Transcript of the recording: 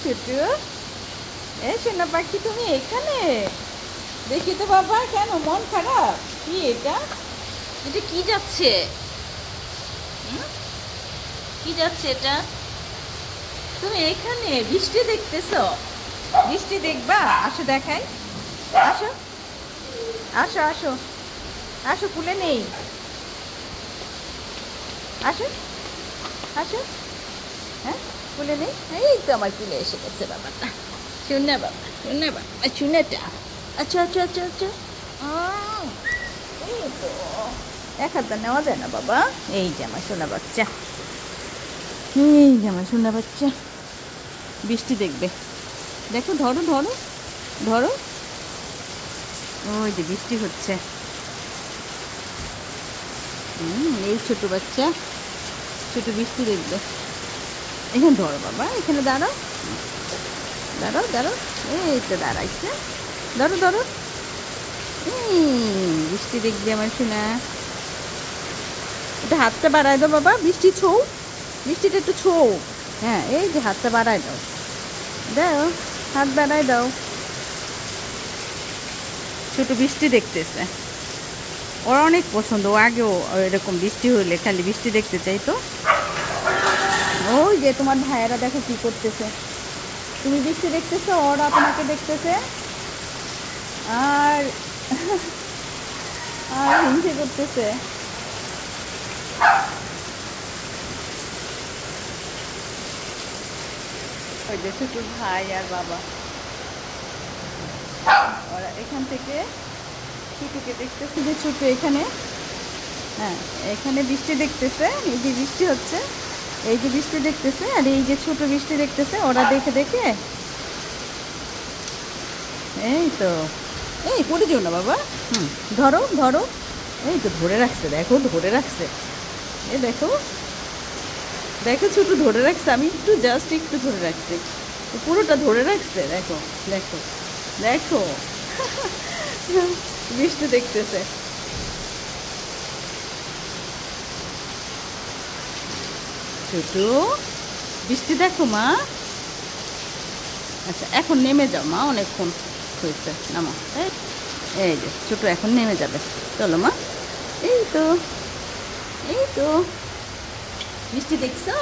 ছোটু, এ সোনা পাখি তুমি এখানে? দেখি তো বাবা, কেন মন খারাপ? কি এটা? এটা কি যাচ্ছে? কি যাচ্ছে এটা? তুমি এখানে বৃষ্টি দেখতেছো? বৃষ্টি দেখবা? আসো দেখাই। আসো, আসো, আসো, আসো, কুলে নেই। আসো, আসো। হ্যাঁ, কুলে নেই। এই তো আমার কুলে এসে গেছে বাবাটা। শুনে বাবা, শুনে বাবা, শুনেটা। আচ্ছা, আচ্ছা, আচ্ছা, আচ্ছা। আহ, এই তো এক হাতটা নেওয়া যায় না বাবা। এই যে আমার সোনা বাচ্চা, এই যে আমার সোনা বাচ্চা বৃষ্টি দেখবে। দেখো, ধরো, ধরো, ধরো। ওই যে বৃষ্টি হচ্ছে। এই ছোট বাচ্চা, ছোট বৃষ্টি দেখবে। এখানে ধরো বাবা, এখানে দাঁড়াও, দাঁড়াও, দাঁড়াও। এই তো দাঁড়াইছে। ধরো, ধরো। বৃষ্টি দেখবে আমার সোনা। এটা হাতটা বাড়ায় দাও বাবা, বৃষ্টি ছৌ, বৃষ্টিটা একটু ছৌ। হ্যাঁ, এই যে হাতটা বাড়ায় দাও, দাও, হাত বাড়ায় দাও। ছোট বৃষ্টি দেখতেছে, ওর অনেক পছন্দ। ও আগেও এরকম বৃষ্টি হলে খালি বৃষ্টি দেখতে চাইতো। ওই যে তোমার ভাইয়েরা দেখো কি করতেছে। তুমি বৃষ্টি দেখতেছো, ওরা তোমাকে দেখতেছে আর আর হিংসে করতেছে। ওই যে ছোট ভাই আর বাবা, ওরা এখান থেকে ছোটকে দেখতেছে যে ছোট এখানে, হ্যাঁ, এখানে বৃষ্টি দেখতেছে। এই যে বৃষ্টি হচ্ছে, এই যে বৃষ্টি দেখতেছে, আর এই যে ছোট বৃষ্টি দেখতেছে। ওরা দেখে দেখে এই তো, এই পড়ে যেও না বাবা। ধরো, ধরো। এই তো ধরে রাখছে, দেখো ধরে রাখছে। এ দেখো, দেখো ছোট ধরে রাখছে। আমি একটু জাস্ট একটু ধরে রাখছি, পুরোটা ধরে রাখছে। দেখো, দেখো, দেখো। বৃষ্টি দেখতেছে। ছোট বৃষ্টি দেখো মা। আচ্ছা, এখন নেমে যাও মা, অনেকক্ষণ হয়েছে, নামো। এই যে ছোট এখন নেমে যাবে, চলো মা। এই তো, এই তো বৃষ্টি দেখছো?